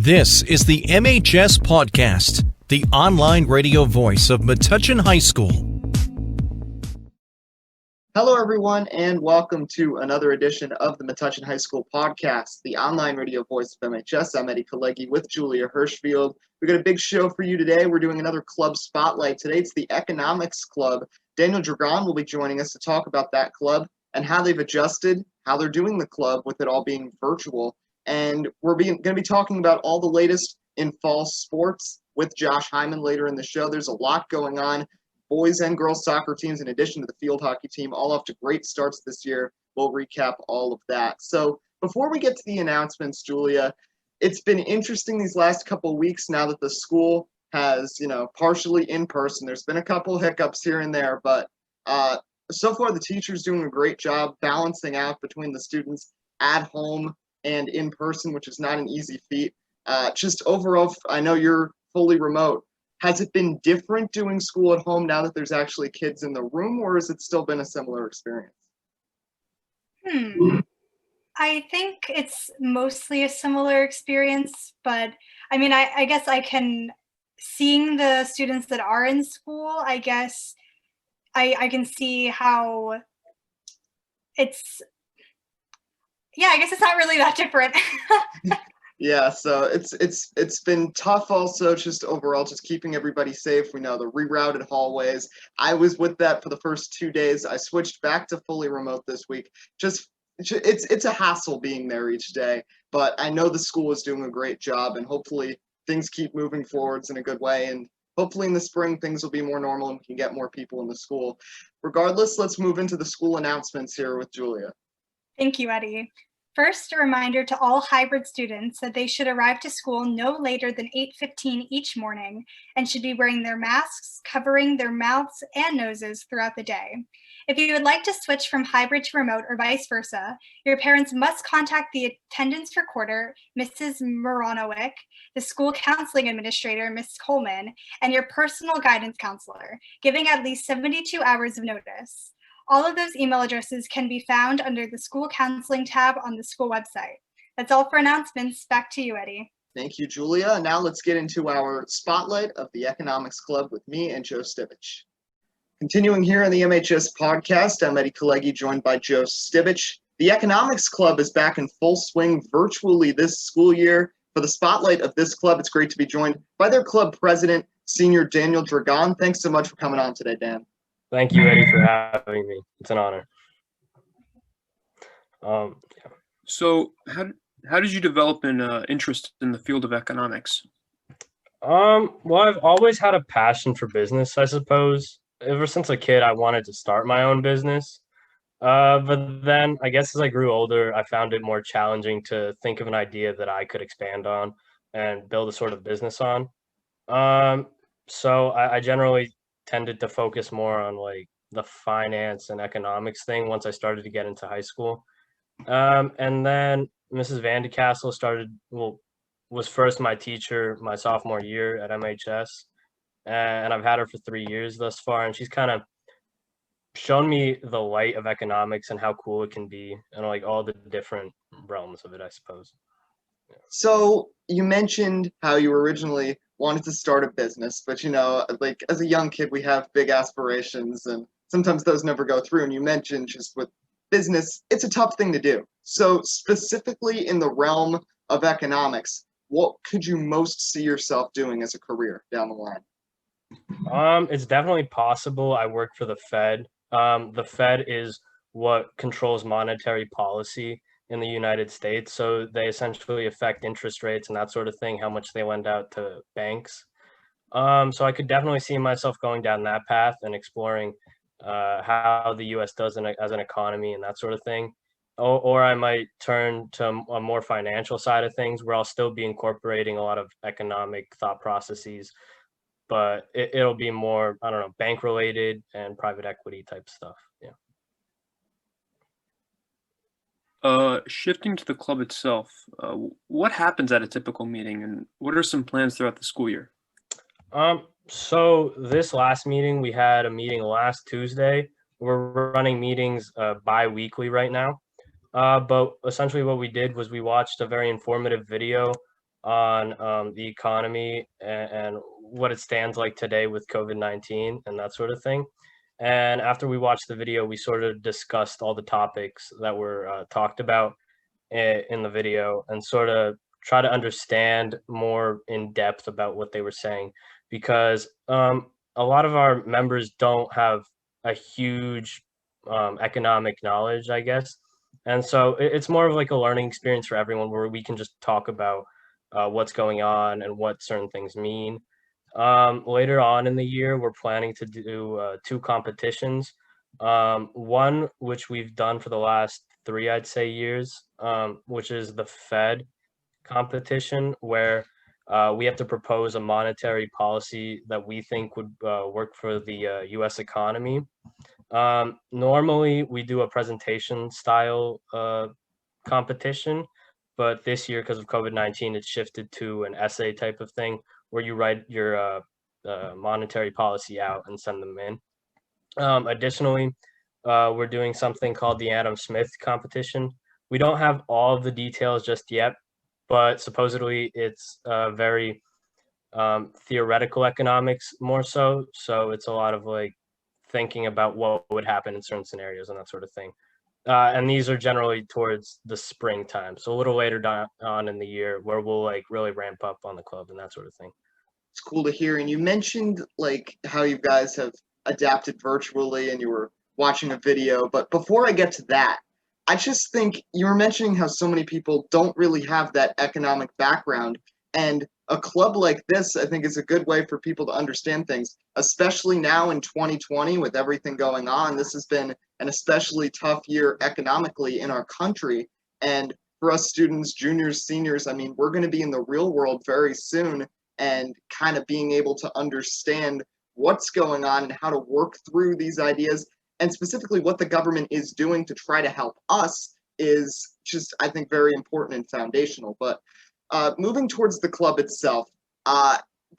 This is the MHS Pawdcast, the online radio voice of Metuchen High School. Hello, everyone, and welcome to another edition of the Metuchen High School Podcast, the online radio voice of MHS. I'm Kalegi with Julia Hirschfield. We've got a big show for you today. We're doing another club spotlight. Today it's the Economics Club. Daniel Dragan will be joining us to talk about that club and how they've adjusted, how they're doing the club with it all being virtual. And we're going to be talking about all the latest in fall sports with Josh Hyman later in the show. There's a lot going on. Boys and girls soccer teams, in addition to the field hockey team, all off to great starts this year. We'll recap all of that. So before we get to the announcements, Julia, it's been interesting these last couple of weeks now that the school has, partially in person. There's been a couple hiccups here and there, but so far the teachers doing a great job balancing out between the students at home and in person, which is not an easy feat. Just overall, I know you're fully remote. Has it been different doing school at home now that there's actually kids in the room, or has it still been a similar experience? I think it's mostly a similar experience, but I guess seeing the students that are in school, I guess I can see how I guess it's not really that different. Yeah, so it's been tough also just overall, just keeping everybody safe. We know the rerouted hallways. I was with that for the first 2 days. I switched back to fully remote this week. It's a hassle being there each day, but I know the school is doing a great job, and hopefully things keep moving forwards in a good way, and hopefully in the spring things will be more normal and we can get more people in the school. Regardless, let's move into the school announcements here with Julia. Thank you, Eddie. First, a reminder to all hybrid students that they should arrive to school no later than 8:15 each morning and should be wearing their masks, covering their mouths and noses throughout the day. If you would like to switch from hybrid to remote or vice versa, your parents must contact the attendance recorder, Mrs. Moranowick, the school counseling administrator, Ms. Coleman, and your personal guidance counselor, giving at least 72 hours of notice. All of those email addresses can be found under the school counseling tab on the school website. That's all for announcements. Back to you, Eddie. Thank you, Julia. Now let's get into our spotlight of the Economics Club with me and Joe Stibich. Continuing here on the MHS Pawdcast, I'm Eddie Kalegi, joined by Joe Stibich. The Economics Club is back in full swing virtually this school year. For the spotlight of this club, it's great to be joined by their club president, Senior Daniel Dragan. Thanks so much for coming on today, Dan. Thank you, Eddie, for having me. It's an honor. So how did you develop an interest in the field of economics? Well, I've always had a passion for business, I suppose. Ever since a kid, I wanted to start my own business. But then I guess as I grew older, I found it more challenging to think of an idea that I could expand on and build a sort of business on. So I generally tended to focus more on like the finance and economics thing once I started to get into high school. And then Mrs. Vandecastle was first my teacher my sophomore year at MHS. And I've had her for 3 years thus far. And she's kind of shown me the light of economics and how cool it can be and like all the different realms of it, I suppose. Yeah. So you mentioned how you originally wanted to start a business, but like as a young kid, we have big aspirations and sometimes those never go through. And you mentioned just with business, it's a tough thing to do. So specifically in the realm of economics, what could you most see yourself doing as a career down the line? It's definitely possible. I work for the Fed. The Fed is what controls monetary policy in the United States. So they essentially affect interest rates and that sort of thing, how much they lend out to banks. So I could definitely see myself going down that path and exploring how the US does as an economy and that sort of thing. Or I might turn to a more financial side of things where I'll still be incorporating a lot of economic thought processes, but it'll be more, I don't know, bank related and private equity type stuff. Yeah. Shifting to the club itself, what happens at a typical meeting and what are some plans throughout the school year? So this last meeting, we had a meeting last Tuesday. We're running meetings bi-weekly right now. But essentially what we did was we watched a very informative video on the economy and what it stands like today with COVID-19 and that sort of thing. And after we watched the video, we sort of discussed all the topics that were talked about in the video and sort of try to understand more in depth about what they were saying, because a lot of our members don't have a huge economic knowledge, I guess. And so it's more of like a learning experience for everyone where we can just talk about what's going on and what certain things mean. Later on in the year, we're planning to do two competitions. One, which we've done for the last three, I'd say, years, which is the Fed competition, where we have to propose a monetary policy that we think would work for the US economy. Normally, we do a presentation style competition, but this year, because of COVID-19, it's shifted to an essay type of thing where you write your monetary policy out and send them in. Additionally, we're doing something called the Adam Smith competition. We don't have all of the details just yet, but supposedly it's very theoretical economics more so. So it's a lot of like thinking about what would happen in certain scenarios and that sort of thing. And these are generally towards the springtime, so a little later on in the year where we'll like really ramp up on the club and that sort of thing. It's cool to hear. And you mentioned like how you guys have adapted virtually and you were watching a video. But before I get to that, I just think you were mentioning how so many people don't really have that economic background. And a club like this, I think, is a good way for people to understand things, especially now in 2020 with everything going on. This has been an especially tough year economically in our country. And for us students, juniors, seniors, I mean, we're going to be in the real world very soon, and kind of being able to understand what's going on and how to work through these ideas, and specifically what the government is doing to try to help us is just, I think, very important and foundational. But moving towards the club itself,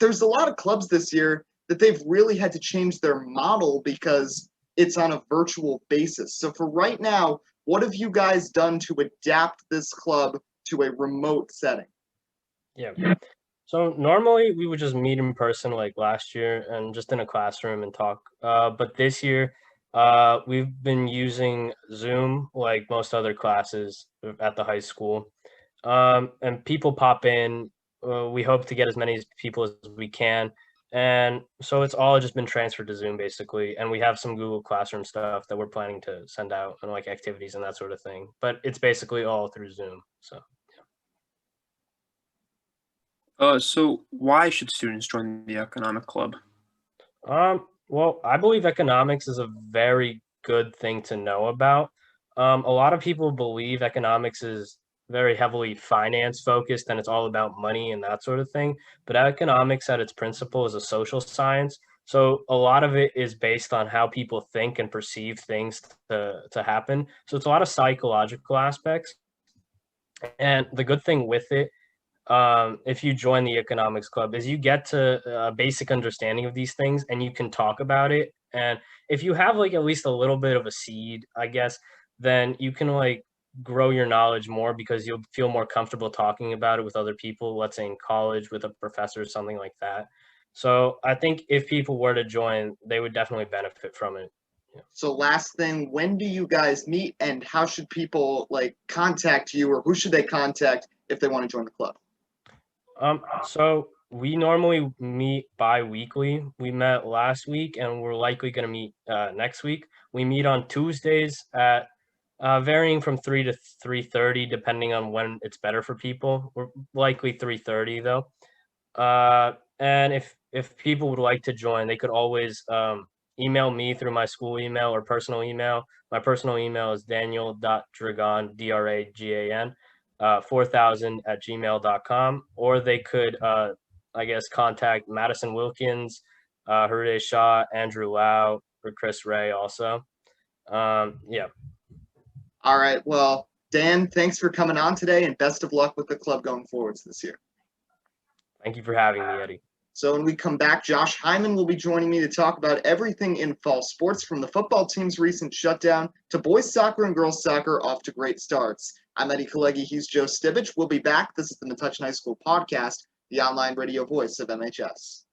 there's a lot of clubs this year that they've really had to change their model because it's on a virtual basis. So for right now, what have you guys done to adapt this club to a remote setting? Yeah. So normally we would just meet in person like last year and just in a classroom and talk. But this year, we've been using Zoom like most other classes at the high school. And people pop in. We hope to get as many people as we can. And so it's all just been transferred to Zoom basically. And we have some Google Classroom stuff that we're planning to send out and like activities and that sort of thing. But it's basically all through Zoom. So. So why should students join the economic club? Well, I believe economics is a very good thing to know about. A lot of people believe economics is very heavily finance focused and it's all about money and that sort of thing. But economics at its principle is a social science. So a lot of it is based on how people think and perceive things to happen. So it's a lot of psychological aspects. And the good thing with it, if you join the economics club, is you get to a basic understanding of these things and you can talk about it. And if you have like at least a little bit of a seed, I guess, then you can like grow your knowledge more because you'll feel more comfortable talking about it with other people, let's say in college with a professor or something like that. So I think if people were to join, they would definitely benefit from it. Yeah. So last thing, when do you guys meet and how should people like contact you, or who should they contact if they want to join the club? So we normally meet bi-weekly. We met last week and we're likely going to meet next week. We meet on Tuesdays at varying from 3 to 3:30, depending on when it's better for people. We're likely 3:30 though. And if people would like to join, they could always email me through my school email or personal email. My personal email is daniel.dragan, Dragan, 4000@gmail.com, or they could, I guess, contact Madison Wilkins, Hariday Shah, Andrew Lau, or Chris Ray also. Yeah. All right. Well, Dan, thanks for coming on today and best of luck with the club going forwards this year. Thank you for having me, Eddie. So when we come back, Josh Hyman will be joining me to talk about everything in fall sports, from the football team's recent shutdown to boys soccer and girls soccer off to great starts. I'm Eddie Kalegi. He's Joe Stibich. We'll be back. This is the Metuchen High School Podcast, the online radio voice of MHS.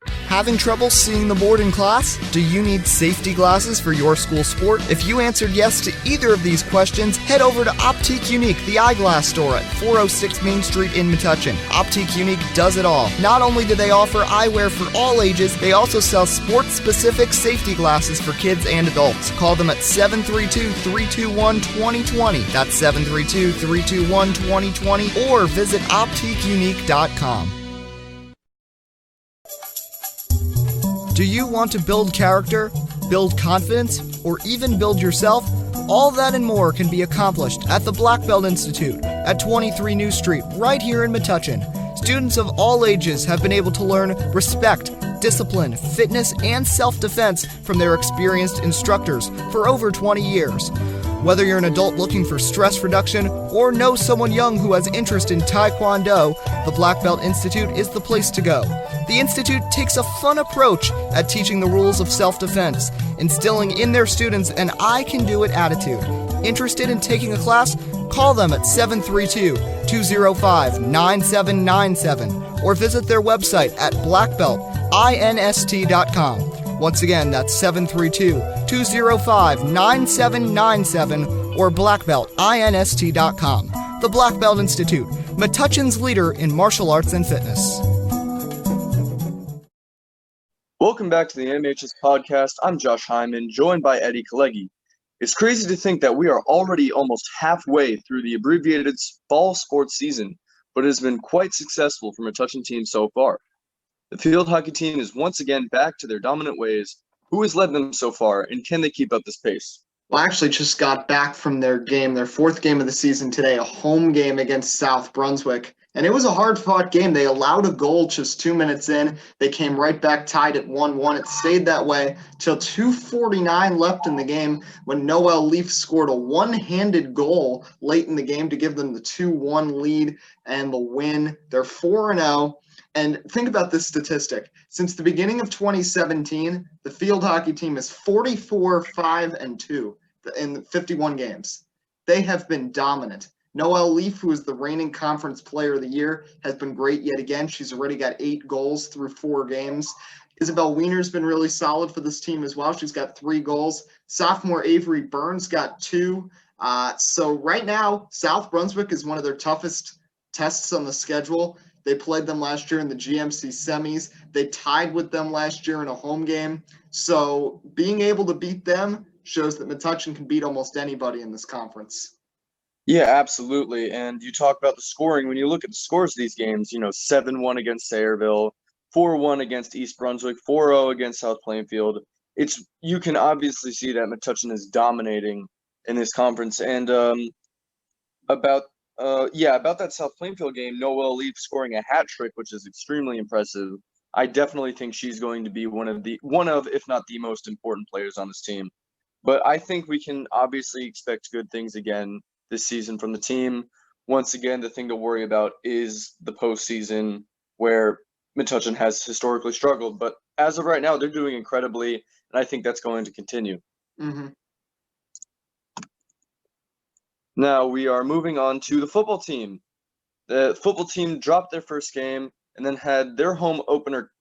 Having trouble seeing the board in class? Do you need safety glasses for your school sport? If you answered yes to either of these questions, head over to Optik Unique, the eyeglass store at 406 Main Street in Metuchen. Optik Unique does it all. Not only do they offer eyewear for all ages, they also sell sports-specific safety glasses for kids and adults. Call them at 732-321-2020. That's 732-321-2020, or visit OptikUnique.com. Do you want to build character, build confidence, or even build yourself? All that and more can be accomplished at the Black Belt Institute at 23 New Street, right here in Metuchen. Students of all ages have been able to learn respect, discipline, fitness, and self-defense from their experienced instructors for over 20 years. Whether you're an adult looking for stress reduction or know someone young who has interest in Taekwondo, the Black Belt Institute is the place to go. The Institute takes a fun approach at teaching the rules of self-defense, instilling in their students an I-can-do-it attitude. Interested in taking a class? Call them at 732-205-9797 or visit their website at blackbeltinst.com. Once again, that's 732-205-9797 or blackbeltinst.com. The Black Belt Institute, Metuchen's leader in martial arts and fitness. Welcome back to the MHS Podcast. I'm Josh Hyman, joined by Eddie Kalegi. It's crazy to think that we are already almost halfway through the abbreviated fall sports season, but it has been quite successful for Metuchen team so far. The field hockey team is once again back to their dominant ways. Who has led them so far, and can they keep up this pace? Well, I actually just got back from their game, their fourth game of the season today, a home game against South Brunswick. And it was a hard-fought game. They allowed a goal just 2 minutes in. They came right back tied at 1-1. It stayed that way till 2:49 left in the game when Noel Leaf scored a one-handed goal late in the game to give them the 2-1 lead and the win. They're 4-0. And think about this statistic. Since the beginning of 2017, the field hockey team is 44-5-2 in 51 games. They have been dominant. Noelle Leaf, who is the reigning conference player of the year, has been great yet again. She's already got 8 goals through 4 games. Isabel Wiener's been really solid for this team as well. She's got 3 goals. Sophomore Avery Burns got 2. So right now, South Brunswick is one of their toughest tests on the schedule. They played them last year in the GMC semis. They tied with them last year in a home game. So being able to beat them shows that Metuchen can beat almost anybody in this conference. Yeah, absolutely. And you talk about the scoring. When you look at the scores of these games, 7-1 against Sayreville, 4-1 against East Brunswick, 4-0 against South Plainfield. You can obviously see that Metuchen is dominating in this conference. And about that South Plainfield game, Noelle Leaf scoring a hat trick, which is extremely impressive. I definitely think she's going to be one of, if not the most important players on this team. But I think we can obviously expect good things again this season from the team. Once again, the thing to worry about is the postseason, where Metuchen has historically struggled. But as of right now, they're doing incredibly, and I think that's going to continue. Mm-hmm. Now we are moving on to the football team. The football team dropped their first game and then had their home opener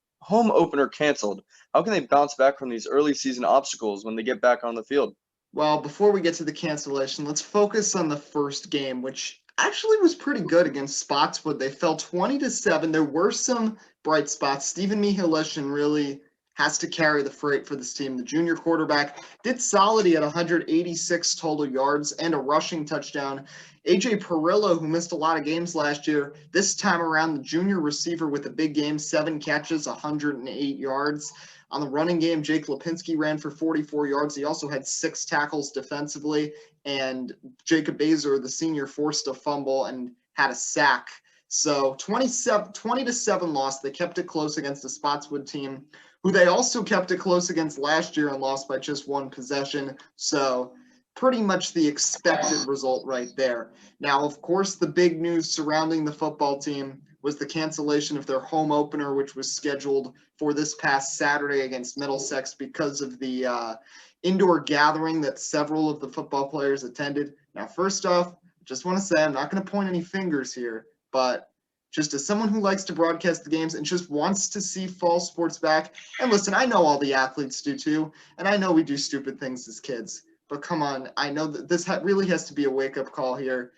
canceled. How can they bounce back from these early season obstacles when they get back on the field? Well, before we get to the cancellation, let's focus on the first game, which actually was pretty good against Spotswood. They fell 20-7. There were some bright spots. Stephen Mihalishyn really has to carry the freight for this team. The junior quarterback did solid. He had 186 total yards and a rushing touchdown. AJ Perillo, who missed a lot of games last year, this time around the junior receiver with a big game, 7 catches, 108 yards. On the running game, Jake Lipinski ran for 44 yards. He also had 6 tackles defensively, and Jacob Bazer, the senior, forced a fumble and had a sack. So 20-7 loss. They kept it close against the Spotswood team, who they also kept it close against last year and lost by just 1 possession. So pretty much the expected result right there. Now, of course, the big news surrounding the football team was the cancellation of their home opener, which was scheduled for this past Saturday against Middlesex because of the indoor gathering that several of the football players attended. Now, first off, just want to say, I'm not going to point any fingers here, but just as someone who likes to broadcast the games and just wants to see fall sports back, and listen, I know all the athletes do too, and I know we do stupid things as kids, but come on, I know that this really has to be a wake-up call here.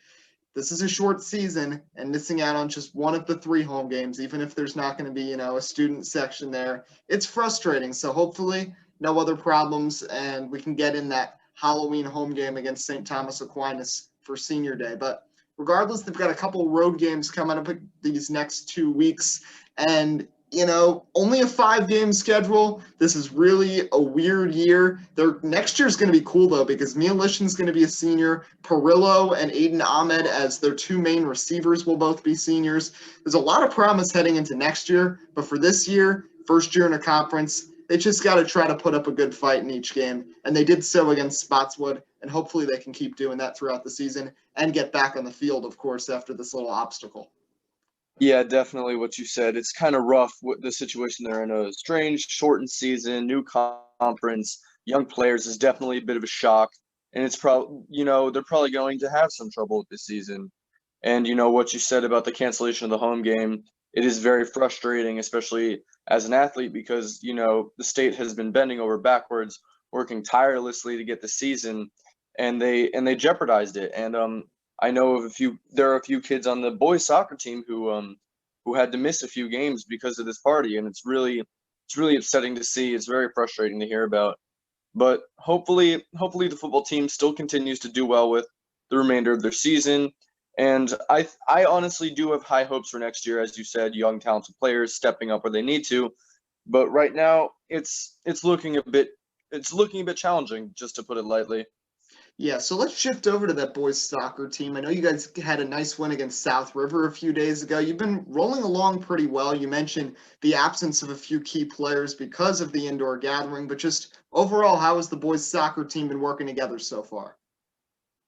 This is a short season, and missing out on just one of the 3 home games, even if there's not going to be, a student section there, it's frustrating. So hopefully no other problems, and we can get in that Halloween home game against St. Thomas Aquinas for senior day. But regardless, they've got a couple road games coming up these next 2 weeks, and only a 5-game schedule. This is really a weird year. Next year is going to be cool, though, because Mia Lishan's going to be a senior. Perillo and Aiden Ahmed, as their 2 main receivers, will both be seniors. There's a lot of promise heading into next year, but for this year, first year in a conference, they just got to try to put up a good fight in each game, and they did so against Spotswood, and hopefully they can keep doing that throughout the season and get back on the field, of course, after this little obstacle. Yeah, definitely what you said. It's kind of rough with the situation they're in. A strange, shortened season, new conference, young players is definitely a bit of a shock. And it's probably, they're probably going to have some trouble with this season. And what you said about the cancellation of the home game, it is very frustrating, especially as an athlete, because, the state has been bending over backwards, working tirelessly to get the season, and they jeopardized it. And I know of there are a few kids on the boys soccer team who had to miss a few games because of this party, and it's really upsetting to see. It's very frustrating to hear about. But hopefully the football team still continues to do well with the remainder of their season. And I honestly do have high hopes for next year, as you said, young talented players stepping up where they need to. But right now it's looking a bit challenging, just to put it lightly. Yeah, so let's shift over to that boys soccer team. I know you guys had a nice win against South River a few days ago. You've been rolling along pretty well. You mentioned the absence of a few key players because of the indoor gathering, but just overall, how has the boys soccer team been working together so far?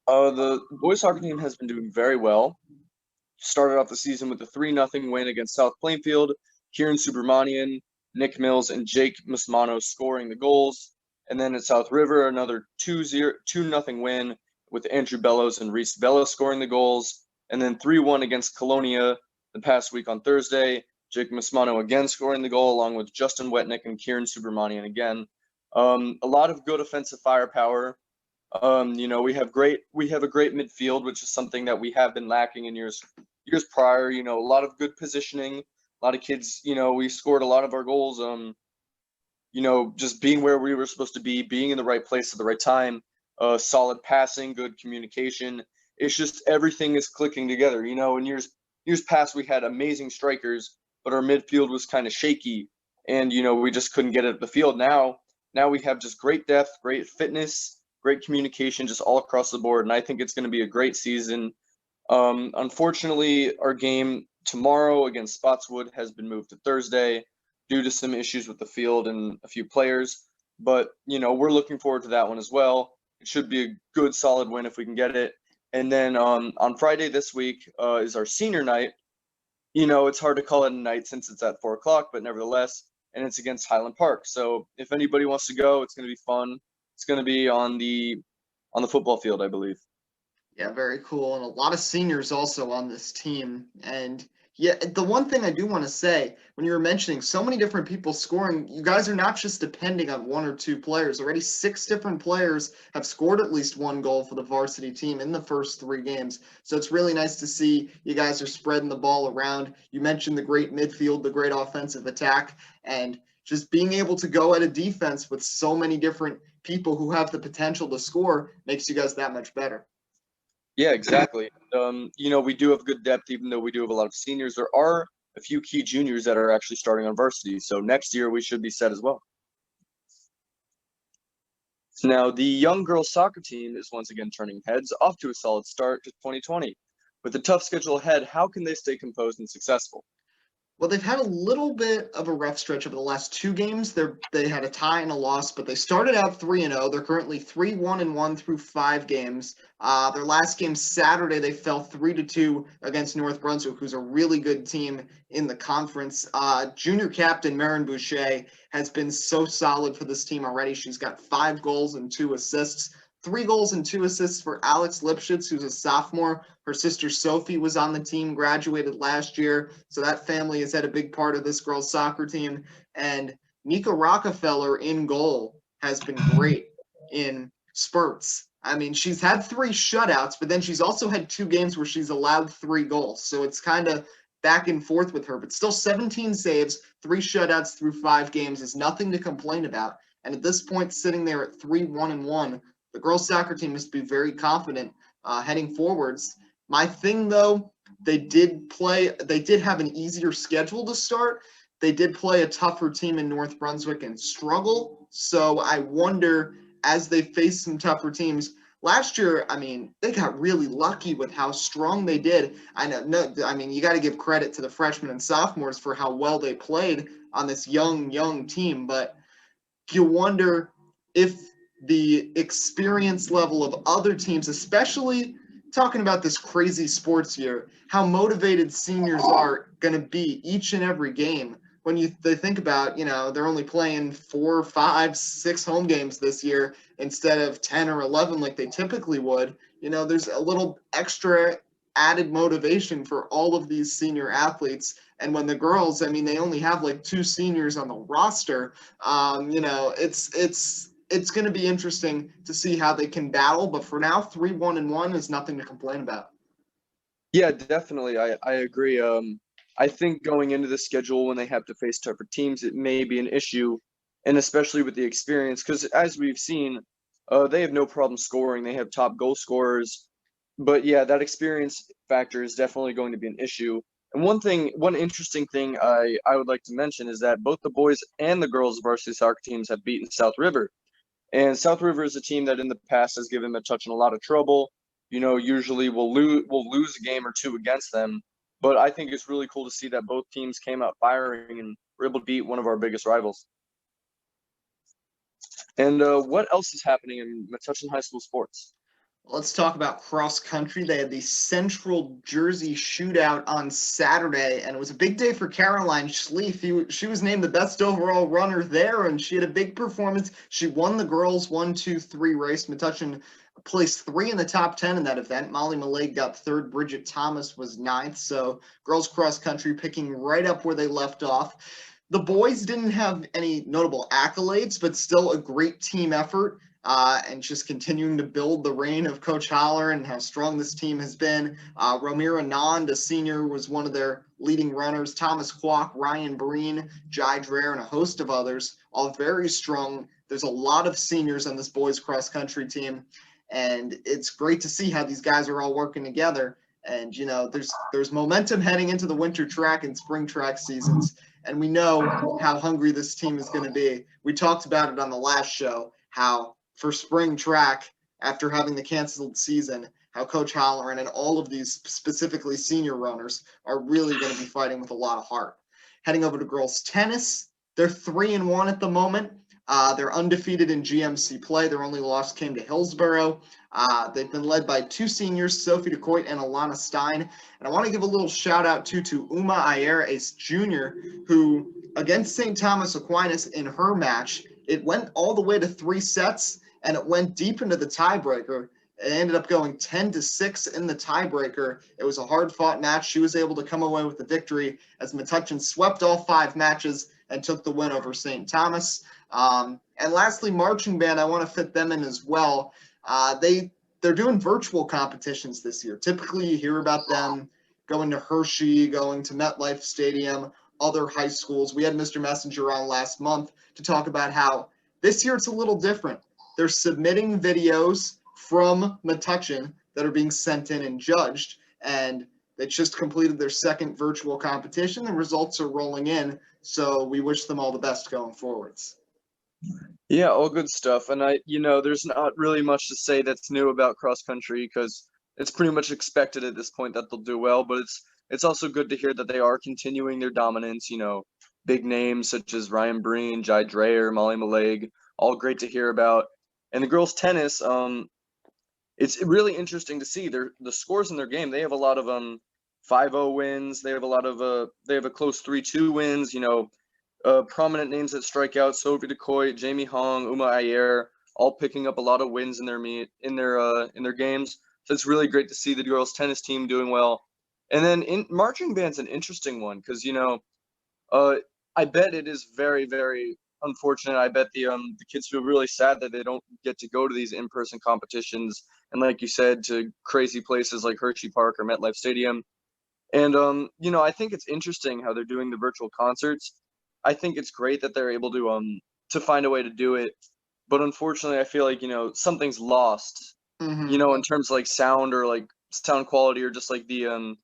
The boys soccer team has been doing very well. Started off the season with a 3-0 win against South Plainfield. Kieran Subramanian, Nick Mills, and Jake Musmano scoring the goals. And then at South River, another 2-0 win with Andrew Bellows and Reese Vela scoring the goals. And then 3-1 against Colonia the past week on Thursday. Jake Musmano again scoring the goal, along with Justin Wetnick and Kieran Subramanian again. A lot of good offensive firepower. We have a great midfield, which is something that we have been lacking in years prior. A lot of good positioning, a lot of kids. We scored a lot of our goals. Just being where we were supposed to be, being in the right place at the right time, solid passing, good communication. It's just everything is clicking together. In years past, we had amazing strikers, but our midfield was kind of shaky, and we just couldn't get it at the field. Now we have just great depth, great fitness, great communication, just all across the board, and I think it's going to be a great season. Unfortunately, our game tomorrow against Spotswood has been moved to Thursday due to some issues with the field and a few players. But, we're looking forward to that one as well. It should be a good, solid win if we can get it. And then on Friday this week is our senior night. It's hard to call it a night since it's at 4 o'clock, but nevertheless, and it's against Highland Park. So if anybody wants to go, it's going to be fun. It's going to be on the football field, I believe. Yeah, very cool. And a lot of seniors also on this team. And yeah, the one thing I do want to say, when you were mentioning so many different people scoring, you guys are not just depending on 1 or 2 players. Already 6 different players have scored at least 1 goal for the varsity team in the first 3 games. So it's really nice to see you guys are spreading the ball around. You mentioned the great midfield, the great offensive attack, and just being able to go at a defense with so many different people who have the potential to score makes you guys that much better. Yeah, exactly. We do have good depth, even though we do have a lot of seniors. There are a few key juniors that are actually starting on varsity. So next year we should be set as well. Now, the young girls soccer team is once again turning heads, off to a solid start to 2020. With a tough schedule ahead, how can they stay composed and successful? Well, they've had a little bit of a rough stretch over the last 2 games. They had a tie and a loss, but they started out 3-0. They're currently 3-1-1 through 5 games. Their last game Saturday, they fell 3-2 against North Brunswick, who's a really good team in the conference. Junior captain Marin Boucher has been so solid for this team already. She's got 5 goals and 2 assists. 3 goals and 2 assists for Alex Lipschitz, who's a sophomore. Her sister Sophie was on the team, graduated last year, so that family has had a big part of this girls' soccer team. And Nika Rockefeller in goal has been great in spurts. I mean, she's had 3 shutouts, but then she's also had 2 games where she's allowed 3 goals. So it's kind of back and forth with her, but still 17 saves, 3 shutouts through 5 games is nothing to complain about. And at this point, sitting there at 3-1-1, the girls' soccer team must be very confident heading forwards. My thing, though, they did have an easier schedule to start. They did play a tougher team in North Brunswick and struggle. So I wonder, as they face some tougher teams, last year, I mean, they got really lucky with how strong they did. I mean, you got to give credit to the freshmen and sophomores for how well they played on this young team. But you wonder if the experience level of other teams, especially talking about this crazy sports year, how motivated seniors are going to be each and every game. When they think about, they're only playing 4, 5, 6 home games this year instead of 10 or 11 like they typically would, there's a little extra added motivation for all of these senior athletes. And when the girls, I mean, they only have like 2 seniors on the roster, it's going to be interesting to see how they can battle. But for now, 3-1-1 is nothing to complain about. Yeah, definitely. I agree. I think going into the schedule when they have to face tougher teams, it may be an issue, and especially with the experience, because as we've seen, they have no problem scoring. They have top goal scorers. But yeah, that experience factor is definitely going to be an issue. And one interesting thing I would like to mention is that both the boys and the girls varsity soccer teams have beaten South River. And South River is a team that in the past has given Metuchen a lot of trouble. Usually we'll lose a game or 2 against them. But I think it's really cool to see that both teams came out firing and were able to beat one of our biggest rivals. And what else is happening in Metuchen High School sports? Let's talk about cross country. They had the Central Jersey Shootout on Saturday, and it was a big day for Caroline Schlief. She was named the best overall runner there, and she had a big performance. She won the girls 1-2-3 race. Metuchen placed 3 in the top 10 in that event. Molly Maleg got 3rd. Bridget Thomas was 9th. So girls cross country picking right up where they left off. The boys didn't have any notable accolades, but still a great team effort. And just continuing to build the reign of Coach Holler and how strong this team has been. Romira Nand, a senior, was one of their leading runners. Thomas Kwok, Ryan Breen, Jai Dreher, and a host of others, all very strong. There's a lot of seniors on this boys cross-country team, and it's great to see how these guys are all working together. And, there's momentum heading into the winter track and spring track seasons, and we know how hungry this team is going to be. We talked about it on the last show, how for spring track, after having the canceled season, how Coach Halloran and all of these specifically senior runners are really going to be fighting with a lot of heart. Heading over to girls tennis, they're 3-1 at the moment. They're undefeated in GMC play. Their only loss came to Hillsborough. They've been led by 2 seniors, Sophie DeCoit and Alana Stein. And I want to give a little shout out to Uma Ayer, a junior, who against St. Thomas Aquinas in her match, it went all the way to 3 sets, and it went deep into the tiebreaker. It ended up going 10-6 in the tiebreaker. It was a hard-fought match. She was able to come away with the victory as Metuchen swept all 5 matches and took the win over St. Thomas. And lastly, marching band, I want to fit them in as well. They're doing virtual competitions this year. Typically, you hear about them going to Hershey, going to MetLife Stadium, other high schools. We had Mr. Messenger on last month to talk about how this year it's a little different. They're submitting videos from Metuchen that are being sent in and judged, and they just completed their 2nd virtual competition. The results are rolling in, so we wish them all the best going forwards. Yeah, all good stuff. And there's not really much to say that's new about cross country because it's pretty much expected at this point that they'll do well, but it's also good to hear that they are continuing their dominance. Big names such as Ryan Breen, Jai Dreher, Molly Maleg, all great to hear about. And the girls tennis, it's really interesting to see the scores in their game. They have a lot of 5-0 wins. They have a close 3-2 wins. Prominent names that strike out: Sophie DeCoy, Jamie Hong, Uma Ayer. all picking up a lot of wins in their games. So it's really great to see the girls tennis team doing well. And then marching band's an interesting one because I bet it is very, very unfortunate. I bet the kids feel really sad that they don't get to go to these in-person competitions and, like you said, to crazy places like Hershey Park or MetLife Stadium. And I think it's interesting how they're doing the virtual concerts. I think it's great that they're able to find a way to do it, but unfortunately, I feel like something's lost. Mm-hmm. In terms of like sound or like sound quality or just like the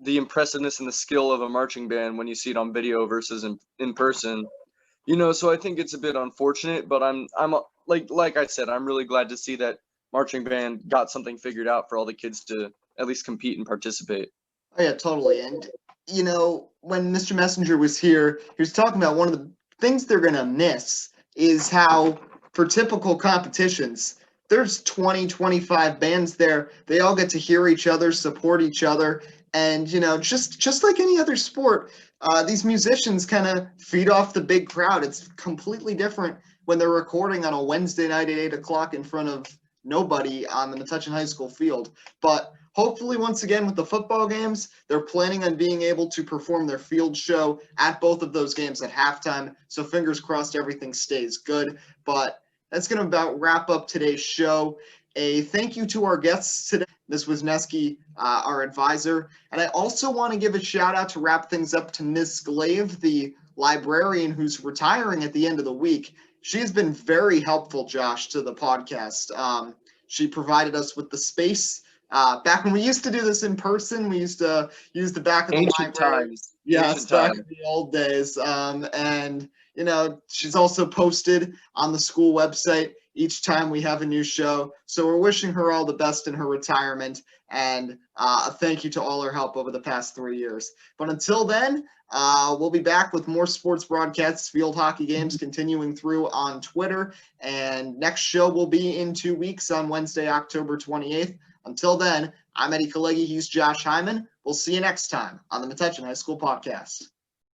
impressiveness and the skill of a marching band when you see it on video versus in person. So I think it's a bit unfortunate, but I'm like I said, I'm really glad to see that marching band got something figured out for all the kids to at least compete and participate. Oh yeah, totally. And when Mr. Messenger was here, he was talking about one of the things they're gonna miss is how for typical competitions, there's 20, 25 bands there. They all get to hear each other, support each other, and just like any other sport, these musicians kind of feed off the big crowd. It's completely different when they're recording on a Wednesday night at 8:00 in front of nobody on the Metuchen High School field. But hopefully, once again, with the football games, they're planning on being able to perform their field show at both of those games at halftime. So fingers crossed everything stays good. But that's going to about wrap up today's show. A thank you to our guests today. This was Neski, our advisor. And I also want to give a shout out to wrap things up to Ms. Glaive, the librarian who's retiring at the end of the week. She has been very helpful, Josh, to the podcast. She provided us with the space. Back when we used to do this in person, we used to use the back of the Ancient library. times. Yeah, Ancient it's back times. in the old days. And she's also posted on the school website each time we have a new show. So we're wishing her all the best in her retirement, and a thank you to all her help over the past 3 years. But until then, we'll be back with more sports broadcasts, field hockey games continuing through on Twitter. And next show will be in 2 weeks on Wednesday, October 28th. Until then, I'm Eddie Kalegi. He's Josh Hyman. We'll see you next time on the Metuchen High School Podcast.